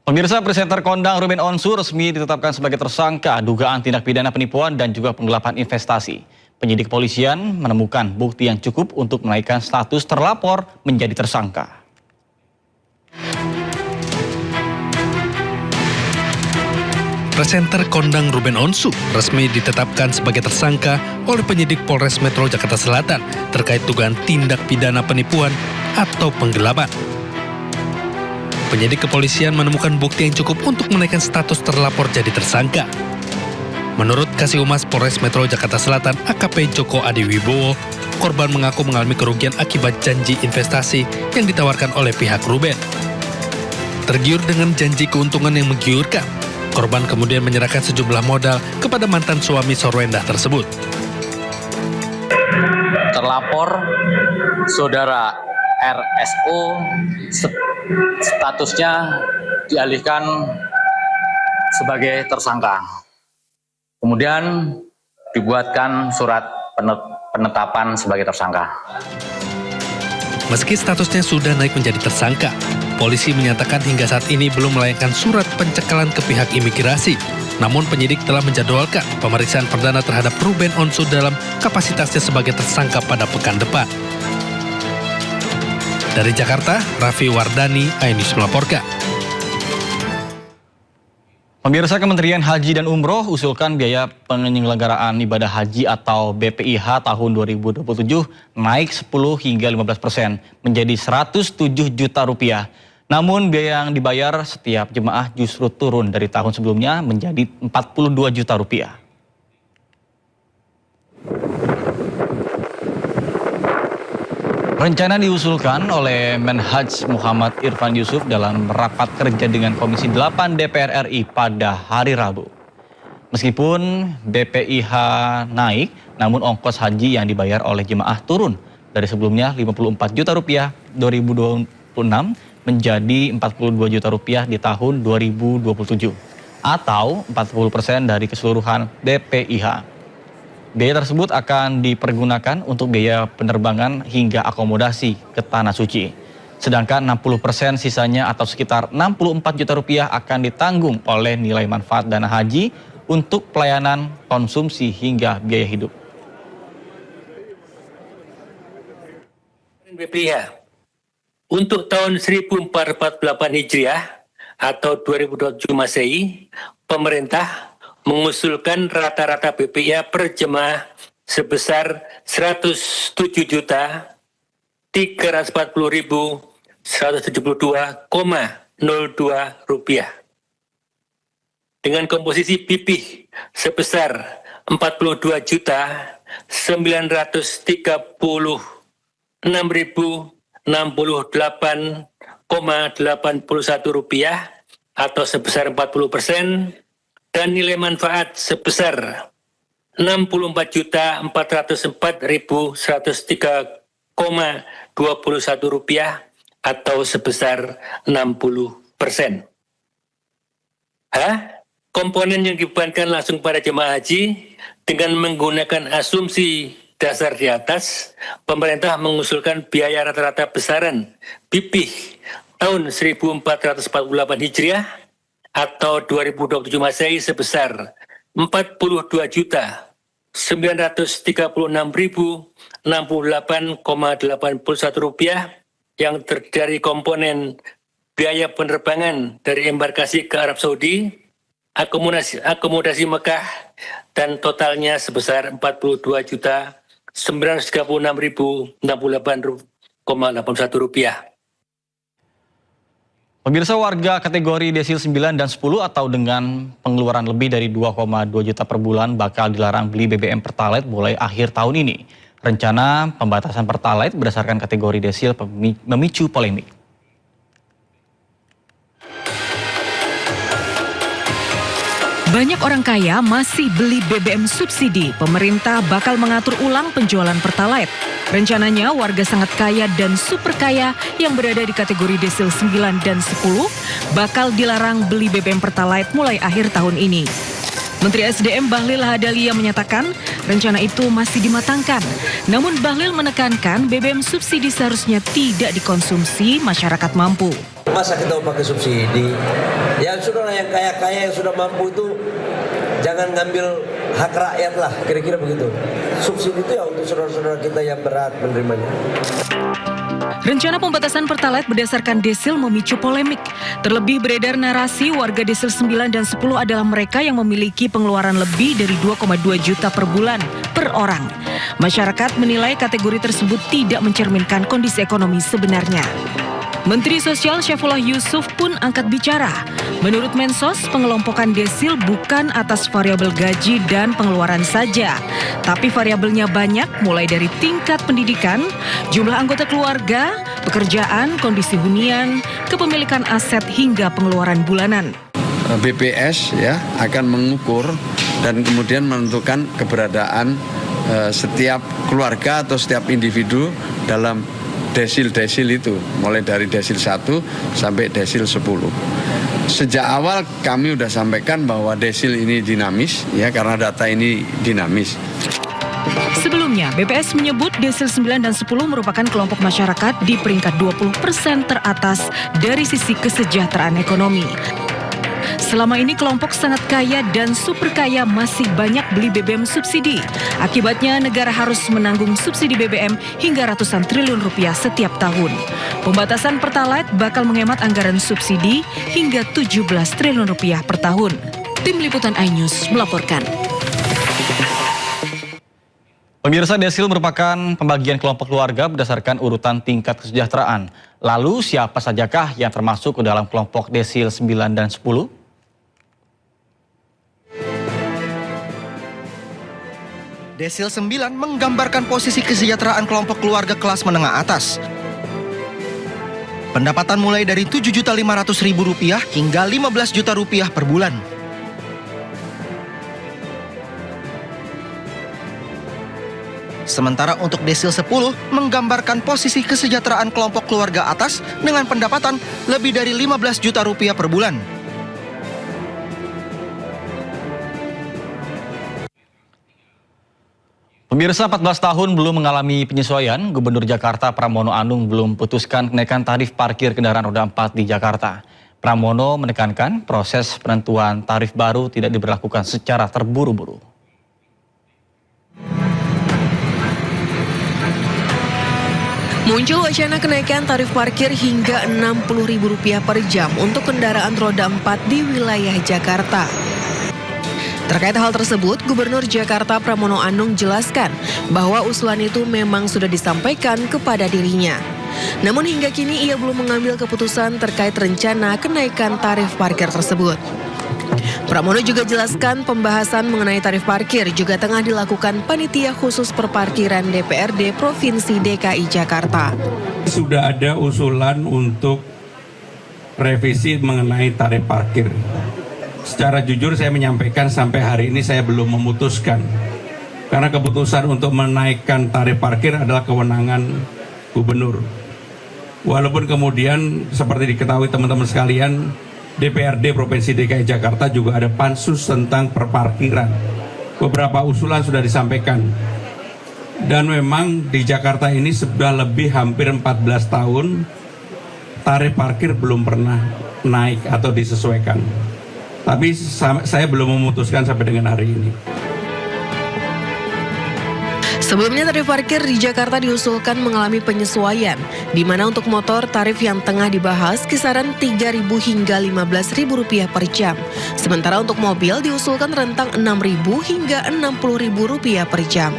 Pemirsa, presenter kondang Ruben Onsu resmi ditetapkan sebagai tersangka dugaan tindak pidana penipuan dan juga penggelapan investasi. Penyidik kepolisian menemukan bukti yang cukup untuk menaikkan status terlapor menjadi tersangka. Presenter kondang Ruben Onsu resmi ditetapkan sebagai tersangka oleh penyidik Polres Metro Jakarta Selatan terkait dugaan tindak pidana penipuan atau penggelapan. Penyidik kepolisian menemukan bukti yang cukup untuk menaikkan status terlapor jadi tersangka. Menurut Kasih Humas Polres Metro Jakarta Selatan AKP Joko Adiwibowo, korban mengaku mengalami kerugian akibat janji investasi yang ditawarkan oleh pihak Ruben. Tergiur dengan janji keuntungan yang menggiurkan, korban kemudian menyerahkan sejumlah modal kepada mantan suami Sorwendah tersebut. Terlapor saudara RSO statusnya dialihkan sebagai tersangka. Kemudian dibuatkan surat penetapan sebagai tersangka. Meski statusnya sudah naik menjadi tersangka, polisi menyatakan hingga saat ini belum melayangkan surat pencekalan ke pihak imigrasi. Namun penyidik telah menjadwalkan pemeriksaan perdana terhadap Ruben Onsu dalam kapasitasnya sebagai tersangka pada pekan depan. Dari Jakarta, Raffi Wardani, iNews melaporkan. Pemirsa, Kementerian Haji dan Umroh usulkan biaya penyelenggaraan ibadah haji atau BPIH tahun 2027 naik 10 hingga 15% menjadi 107 juta rupiah. Namun biaya yang dibayar setiap jemaah justru turun dari tahun sebelumnya menjadi 42 juta rupiah. Rencana diusulkan oleh Menhaj Muhammad Irfan Yusuf dalam rapat kerja dengan Komisi 8 DPR RI pada hari Rabu. Meskipun BPIH naik, namun ongkos haji yang dibayar oleh jemaah turun dari sebelumnya 54 juta rupiah 2026 menjadi 42 juta rupiah di tahun 2027 atau 40% dari keseluruhan BPIH. Biaya tersebut akan dipergunakan untuk biaya penerbangan hingga akomodasi ke Tanah Suci. Sedangkan 60% sisanya atau sekitar 64 juta rupiah akan ditanggung oleh nilai manfaat dana haji untuk pelayanan, konsumsi hingga biaya hidup. BPIH untuk tahun 1448 Hijriah atau 2027 Masehi, pemerintah mengusulkan rata-rata BPIH per jemaah sebesar 107.340.172,02 rupiah. Dengan komposisi BPIH sebesar 42.936.068,81 rupiah atau sebesar 40%. Dan nilai manfaat sebesar 64.404.103,21 rupiah atau sebesar 60%. Komponen yang dibebankan langsung pada jemaah haji dengan menggunakan asumsi dasar di atas, pemerintah mengusulkan biaya rata-rata besaran BPIH tahun 1448 Hijriah atau 2027 Masehi sebesar 42.936.068,81 rupiah yang terdiri dari komponen biaya penerbangan dari embarkasi ke Arab Saudi, akomodasi Mekah, dan totalnya sebesar 42.936.068,81 rupiah. Pemirsa, warga kategori desil 9 dan 10 atau dengan pengeluaran lebih dari 2,2 juta per bulan bakal dilarang beli BBM Pertalite mulai akhir tahun ini. Rencana pembatasan Pertalite berdasarkan kategori desil memicu polemik. Banyak orang kaya masih beli BBM subsidi. Pemerintah bakal mengatur ulang penjualan Pertalite. Rencananya warga sangat kaya dan super kaya yang berada di kategori desil 9 dan 10 bakal dilarang beli BBM Pertalite mulai akhir tahun ini. Menteri SDM Bahlil Lahadalia menyatakan rencana itu masih dimatangkan. Namun Bahlil menekankan BBM subsidi seharusnya tidak dikonsumsi masyarakat mampu. Masa kita mau pakai subsidi? Yang saudara yang kaya-kaya yang sudah mampu itu jangan ngambil hak rakyat lah, kira-kira begitu. Subsidi itu ya untuk saudara-saudara kita yang berat menerimanya. Rencana pembatasan Pertalite berdasarkan desil memicu polemik. Terlebih beredar narasi warga desil 9 dan 10 adalah mereka yang memiliki pengeluaran lebih dari 2,2 juta per bulan per orang. Masyarakat menilai kategori tersebut tidak mencerminkan kondisi ekonomi sebenarnya. Menteri Sosial Syaifullah Yusuf pun angkat bicara. Menurut Mensos, pengelompokan desil bukan atas variabel gaji dan pengeluaran saja, tapi variabelnya banyak, mulai dari tingkat pendidikan, jumlah anggota keluarga, pekerjaan, kondisi hunian, kepemilikan aset hingga pengeluaran bulanan. BPS ya akan mengukur dan kemudian menentukan keberadaan setiap keluarga atau setiap individu dalam desil-desil itu, mulai dari desil 1 sampai desil 10. Sejak awal kami sudah sampaikan bahwa desil ini dinamis ya, karena data ini dinamis. Sebelumnya, BPS menyebut desil 9 dan 10 merupakan kelompok masyarakat di peringkat 20% teratas dari sisi kesejahteraan ekonomi. Selama ini kelompok sangat kaya dan super kaya masih banyak beli BBM subsidi. Akibatnya negara harus menanggung subsidi BBM hingga ratusan triliun rupiah setiap tahun. Pembatasan Pertalite bakal menghemat anggaran subsidi hingga 17 triliun rupiah per tahun. Tim Liputan iNews melaporkan. Pemirsa, desil merupakan pembagian kelompok keluarga berdasarkan urutan tingkat kesejahteraan. Lalu siapa sajakah yang termasuk ke dalam kelompok desil 9 dan 10? Desil 9 menggambarkan posisi kesejahteraan kelompok keluarga kelas menengah atas. Pendapatan mulai dari Rp7.500.000 hingga Rp15 juta per bulan. Sementara untuk desil 10 menggambarkan posisi kesejahteraan kelompok keluarga atas dengan pendapatan lebih dari Rp15 juta per bulan. Pemirsa, 14 tahun belum mengalami penyesuaian, Gubernur Jakarta Pramono Anung belum putuskan kenaikan tarif parkir kendaraan roda 4 di Jakarta. Pramono menekankan proses penentuan tarif baru tidak diberlakukan secara terburu-buru. Muncul wacana kenaikan tarif parkir hingga Rp60.000 per jam untuk kendaraan roda 4 di wilayah Jakarta. Terkait hal tersebut, Gubernur Jakarta Pramono Anung jelaskan bahwa usulan itu memang sudah disampaikan kepada dirinya. Namun hingga kini ia belum mengambil keputusan terkait rencana kenaikan tarif parkir tersebut. Pramono juga jelaskan pembahasan mengenai tarif parkir juga tengah dilakukan Panitia Khusus Perparkiran DPRD Provinsi DKI Jakarta. Sudah ada usulan untuk revisi mengenai tarif parkir. Secara jujur saya menyampaikan sampai hari ini saya belum memutuskan. Karena keputusan untuk menaikkan tarif parkir adalah kewenangan gubernur. Walaupun kemudian seperti diketahui teman-teman sekalian, DPRD Provinsi DKI Jakarta juga ada pansus tentang perparkiran. Beberapa usulan sudah disampaikan. Dan memang di Jakarta ini sudah lebih hampir 14 tahun tarif parkir belum pernah naik atau disesuaikan. Tapi saya belum memutuskan sampai dengan hari ini. Sebelumnya tarif parkir di Jakarta diusulkan mengalami penyesuaian, di mana untuk motor tarif yang tengah dibahas kisaran Rp3.000 hingga Rp15.000 per jam. Sementara untuk mobil diusulkan rentang Rp6.000 hingga Rp60.000 per jam.